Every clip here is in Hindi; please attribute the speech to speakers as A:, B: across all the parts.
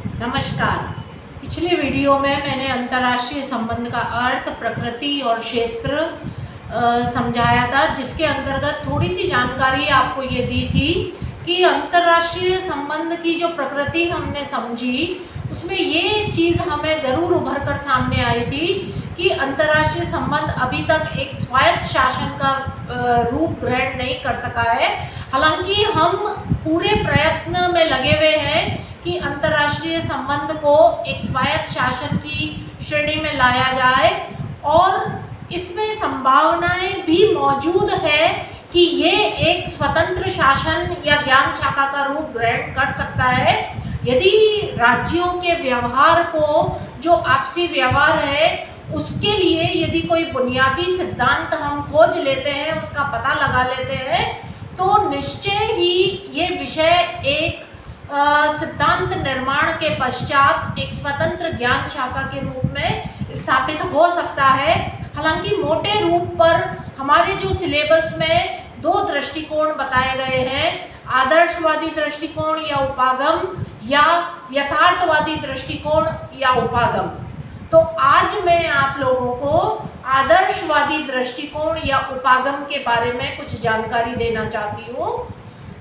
A: नमस्कार। पिछले वीडियो में मैंने अंतर्राष्ट्रीय संबंध का अर्थ, प्रकृति और क्षेत्र समझाया था, जिसके अंतर्गत थोड़ी सी जानकारी आपको ये दी थी कि अंतर्राष्ट्रीय संबंध की जो प्रकृति हमने समझी, उसमें ये चीज़ हमें ज़रूर उभर कर सामने आई थी कि अंतर्राष्ट्रीय संबंध अभी तक एक स्वायत्त शासन का रूप ग्रहण नहीं कर सका है। हालांकि हम पूरे प्रयत्न में लगे हुए हैं कि अंतर्राष्ट्रीय संबंध को एक स्वायत्त शासन की श्रेणी में लाया जाए, और इसमें संभावनाएं भी मौजूद है कि ये एक स्वतंत्र शासन या ज्ञान शाखा का रूप ग्रहण कर सकता है, यदि राज्यों के व्यवहार को, जो आपसी व्यवहार है, उसके लिए यदि कोई बुनियादी सिद्धांत हम खोज लेते हैं, उसका पता लगा लेते हैं, तो निश्चय ही ये विषय एक सिद्धांत निर्माण के पश्चात एक स्वतंत्र ज्ञान शाखा के रूप में स्थापित हो सकता है। हालांकि मोटे रूप पर हमारे जो सिलेबस में दो दृष्टिकोण बताए गए हैं, आदर्शवादी दृष्टिकोण या उपागम, या यथार्थवादी दृष्टिकोण या उपागम। तो आज मैं आप लोगों को आदर्शवादी दृष्टिकोण या उपागम के बारे में कुछ जानकारी देना चाहती हूँ।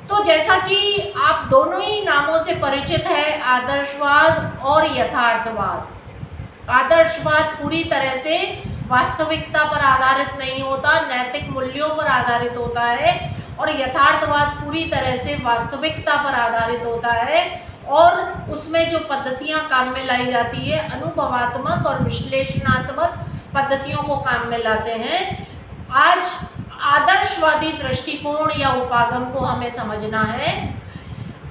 A: तो जैसा कि आप दोनों ही नामों से परिचित है, आदर्शवाद और यथार्थवाद। आदर्शवाद पूरी तरह से वास्तविकता पर आधारित नहीं होता, नैतिक मूल्यों पर आधारित होता है, और यथार्थवाद पूरी तरह से वास्तविकता पर आधारित होता है, और उसमें जो पद्धतियां काम में लाई जाती है, अनुभवात्मक और विश्लेषणात्मक पद्धतियों को काम में लाते हैं। आज आदर्शवादी दृष्टिकोण या उपागम को हमें समझना है।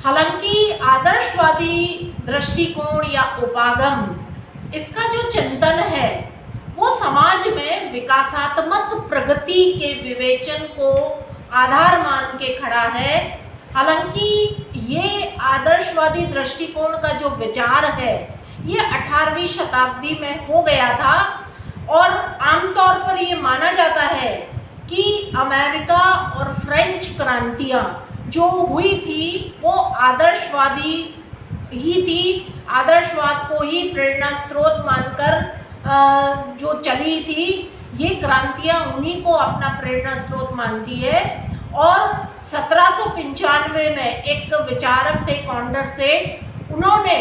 A: हालांकि आदर्शवादी दृष्टिकोण या उपागम, इसका जो चिंतन है वो समाज में विकासात्मक प्रगति के विवेचन को आधार मान के खड़ा है। हालांकि ये आदर्शवादी दृष्टिकोण का जो विचार है, ये 18वीं शताब्दी में हो गया था, और आमतौर पर ये माना जाता है कि अमेरिका और फ्रेंच क्रांतियाँ जो हुई थी वो आदर्शवादी ही थी, आदर्शवाद को ही प्रेरणा स्रोत मानकर जो चली थी। ये क्रांतियाँ उन्हीं को अपना प्रेरणा स्रोत मानती है। और 1795 में एक विचारक थे कॉन्डरसेट, उन्होंने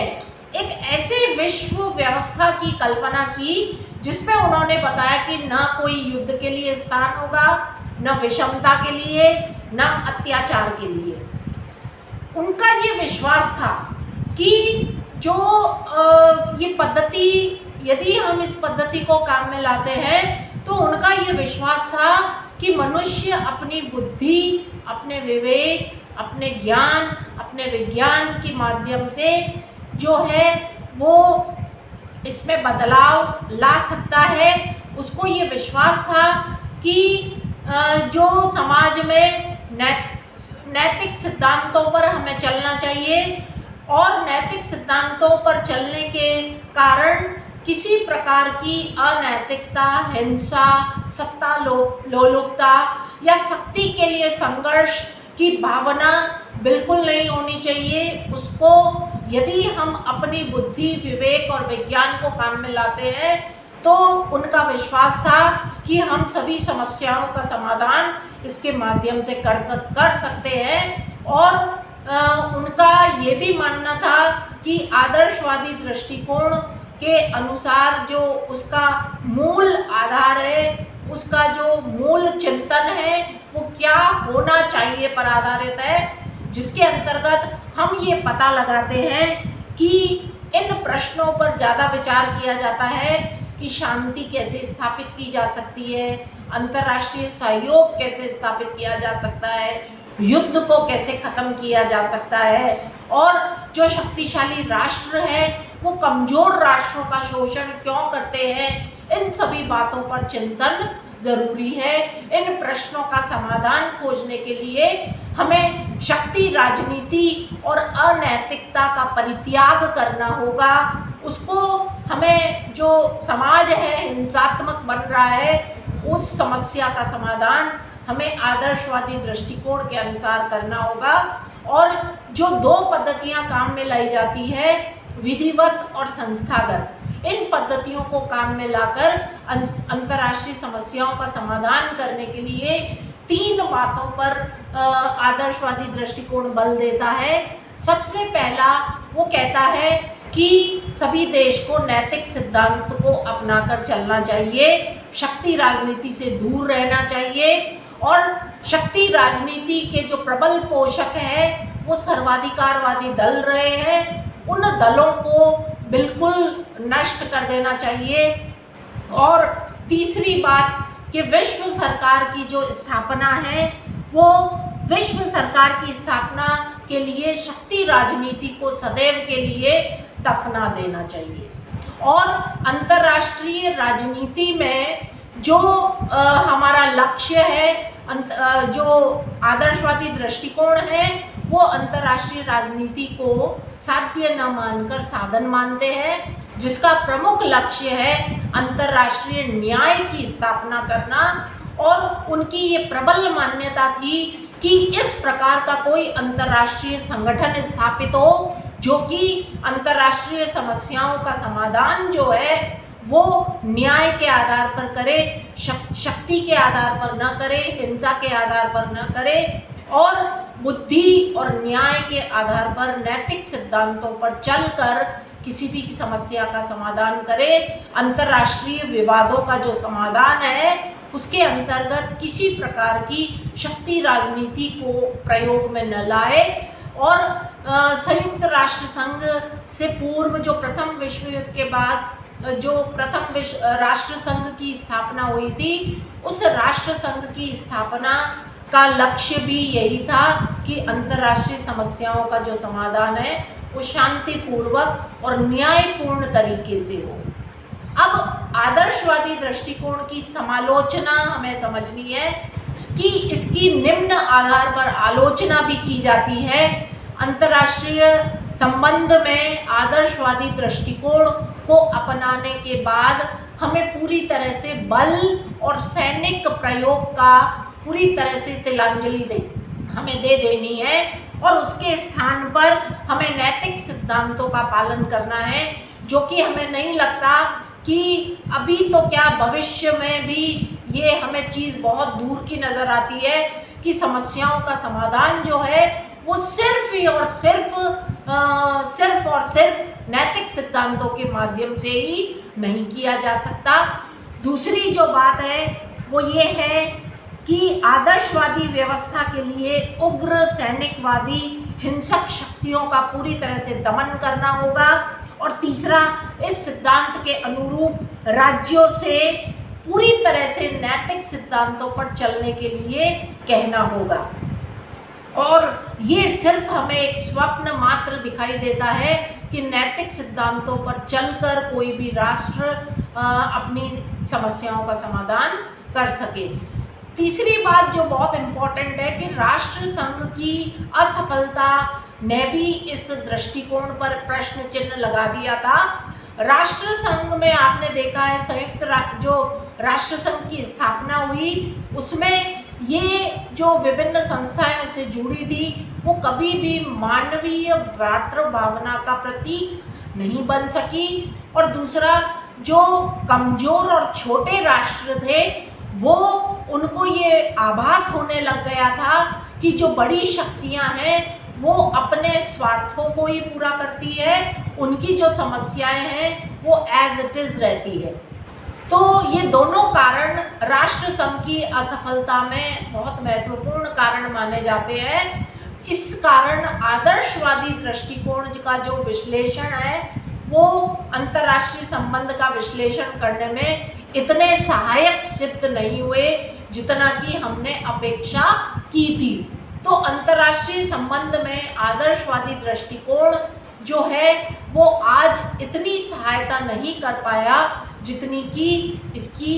A: एक ऐसे विश्व व्यवस्था की कल्पना की जिसमें उन्होंने बताया कि ना कोई युद्ध के लिए स्थान होगा, न विषमता के लिए, न अत्याचार के लिए। उनका ये विश्वास था कि जो ये पद्धति, यदि हम इस पद्धति को काम में लाते हैं, तो उनका ये विश्वास था कि मनुष्य अपनी बुद्धि, अपने विवेक, अपने ज्ञान, अपने विज्ञान के माध्यम से जो है वो इसमें बदलाव ला सकता है। उसको ये विश्वास था कि जो समाज में नैतिक सिद्धांतों पर हमें चलना चाहिए, और नैतिक सिद्धांतों पर चलने के कारण किसी प्रकार की अनैतिकता, हिंसा, सत्ता लोलुपता या शक्ति के लिए संघर्ष की भावना बिल्कुल नहीं होनी चाहिए। उसको यदि हम अपनी बुद्धि, विवेक और विज्ञान को काम में लाते हैं, तो उनका विश्वास था कि हम सभी समस्याओं का समाधान इसके माध्यम से कर सकते हैं। और उनका ये भी मानना था कि आदर्शवादी दृष्टिकोण के अनुसार जो उसका मूल आधार है, उसका जो मूल चिंतन है, वो क्या होना चाहिए पर आधारित है, जिसके अंतर्गत हम ये पता लगाते हैं कि इन प्रश्नों पर ज़्यादा विचार किया जाता है कि शांति कैसे स्थापित की जा सकती है, अंतर्राष्ट्रीय सहयोग कैसे स्थापित किया जा सकता है, युद्ध को कैसे खत्म किया जा सकता है, और जो शक्तिशाली राष्ट्र है वो कमज़ोर राष्ट्रों का शोषण क्यों करते हैं। इन सभी बातों पर चिंतन ज़रूरी है। इन प्रश्नों का समाधान खोजने के लिए हमें शक्ति राजनीति और अनैतिकता का परित्याग करना होगा। उसको हमें, जो समाज है हिंसात्मक बन रहा है, उस समस्या का समाधान हमें आदर्शवादी दृष्टिकोण के अनुसार करना होगा। और जो दो पद्धतियां काम में लाई जाती है, विधिवत और संस्थागत, इन पद्धतियों को काम में लाकर अंतर्राष्ट्रीय समस्याओं का समाधान करने के लिए 3 बातों पर आदर्शवादी दृष्टिकोण बल देता है। सबसे पहला वो कहता है कि सभी देश को नैतिक सिद्धांत को अपनाकर चलना चाहिए, शक्ति राजनीति से दूर रहना चाहिए और शक्ति राजनीति के जो प्रबल पोषक हैं वो सर्वाधिकारवादी दल रहे हैं, उन दलों को बिल्कुल नष्ट कर देना चाहिए। और तीसरी बात कि विश्व सरकार की जो स्थापना है वो विश्व सरकार की स्थापना के लिए शक्ति राजनीति को सदैव के लिए दफना देना चाहिए। और अंतर्राष्ट्रीय राजनीति में जो हमारा लक्ष्य है, जो आदर्शवादी दृष्टिकोण है, वो अंतर्राष्ट्रीय राजनीति को साध्य न मानकर साधन मानते हैं, जिसका प्रमुख लक्ष्य है अंतर्राष्ट्रीय न्याय की स्थापना करना। और उनकी ये प्रबल मान्यता थी कि इस प्रकार का कोई अंतर्राष्ट्रीय संगठन स्थापित हो जो कि अंतर्राष्ट्रीय समस्याओं का समाधान जो है वो न्याय के आधार पर करे, शक्ति के आधार पर न करे, हिंसा के आधार पर न करे और बुद्धि और न्याय के आधार पर नैतिक सिद्धांतों पर चलकर किसी भी समस्या का समाधान करे। अंतर्राष्ट्रीय विवादों का जो समाधान है उसके अंतर्गत किसी प्रकार की शक्ति राजनीति को प्रयोग में न लाए। और संयुक्त राष्ट्र संघ से पूर्व जो प्रथम विश्व युद्ध के बाद जो प्रथम राष्ट्र संघ की स्थापना हुई थी, उस राष्ट्र संघ की स्थापना का लक्ष्य भी यही था कि अंतर्राष्ट्रीय समस्याओं का जो समाधान है वो शांतिपूर्वक और न्यायपूर्ण तरीके से हो। अब आदर्शवादी दृष्टिकोण की समालोचना हमें समझनी है कि इसकी निम्न आधार पर आलोचना भी की जाती है। अंतर्राष्ट्रीय संबंध में आदर्शवादी दृष्टिकोण को अपनाने के बाद हमें पूरी तरह से बल और सैनिक प्रयोग का पूरी तरह से तिलांजलि हमें दे देनी है और उसके स्थान पर हमें नैतिक सिद्धांतों का पालन करना है, जो कि हमें नहीं लगता कि अभी तो क्या भविष्य में भी ये हमें चीज़ बहुत दूर की नज़र आती है कि समस्याओं का समाधान जो है वो सिर्फ और सिर्फ नैतिक सिद्धांतों के माध्यम से ही नहीं किया जा सकता। दूसरी जो बात है वो ये है कि आदर्शवादी व्यवस्था के लिए उग्र सैनिकवादी हिंसक शक्तियों का पूरी तरह से दमन करना होगा। और तीसरा, इस सिद्धांत के अनुरूप राज्यों से पूरी तरह से नैतिक सिद्धांतों पर चलने के लिए कहना होगा। और ये सिर्फ हमें एक स्वप्न मात्र दिखाई देता है कि नैतिक सिद्धांतों पर चलकर कोई भी राष्ट्र अपनी समस्याओं का समाधान कर सके। तीसरी बात जो बहुत इम्पोर्टेंट है कि राष्ट्र संघ की असफलता ने भी इस दृष्टिकोण पर प्रश्न चिन्ह लगा दिया था। राष्ट्र संघ में आपने देखा है संयुक्त जो राष्ट्र संघ की स्थापना हुई उसमें ये जो विभिन्न संस्थाएं उससे जुड़ी थी वो कभी भी मानवीय भ्रातृ भावना का प्रतीक नहीं बन सकी। और दूसरा, जो कमजोर और छोटे राष्ट्र थे वो उनको ये आभास होने लग गया था कि जो बड़ी शक्तियां हैं वो अपने स्वार्थों को ही पूरा करती है, उनकी जो समस्याएं हैं वो एज इट इज़ रहती है। तो ये दोनों कारण राष्ट्र संघ की असफलता में बहुत महत्वपूर्ण कारण माने जाते हैं। इस कारण आदर्शवादी दृष्टिकोण का जो विश्लेषण है वो अंतर्राष्ट्रीय संबंध का विश्लेषण करने में इतने सहायक सिद्ध नहीं हुए जितना कि हमने अपेक्षा की थी। तो अंतर्राष्ट्रीय संबंध में आदर्शवादी दृष्टिकोण जो है वो आज इतनी सहायता नहीं कर पाया जितनी कि इसकी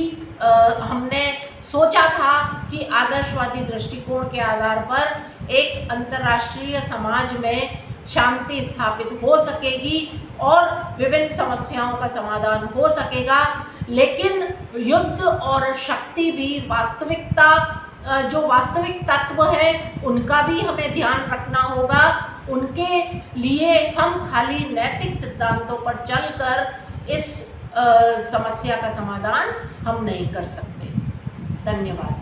A: हमने सोचा था कि आदर्शवादी दृष्टिकोण के आधार पर एक अंतर्राष्ट्रीय समाज में शांति स्थापित हो सकेगी और विभिन्न समस्याओं का समाधान हो सकेगा। लेकिन युद्ध और शक्ति भी वास्तविकता जो वास्तविक तत्व है उनका भी हमें ध्यान रखना होगा उनके लिए हम खाली नैतिक सिद्धांतों पर चलकर इस समस्या का समाधान हम नहीं कर सकते। धन्यवाद।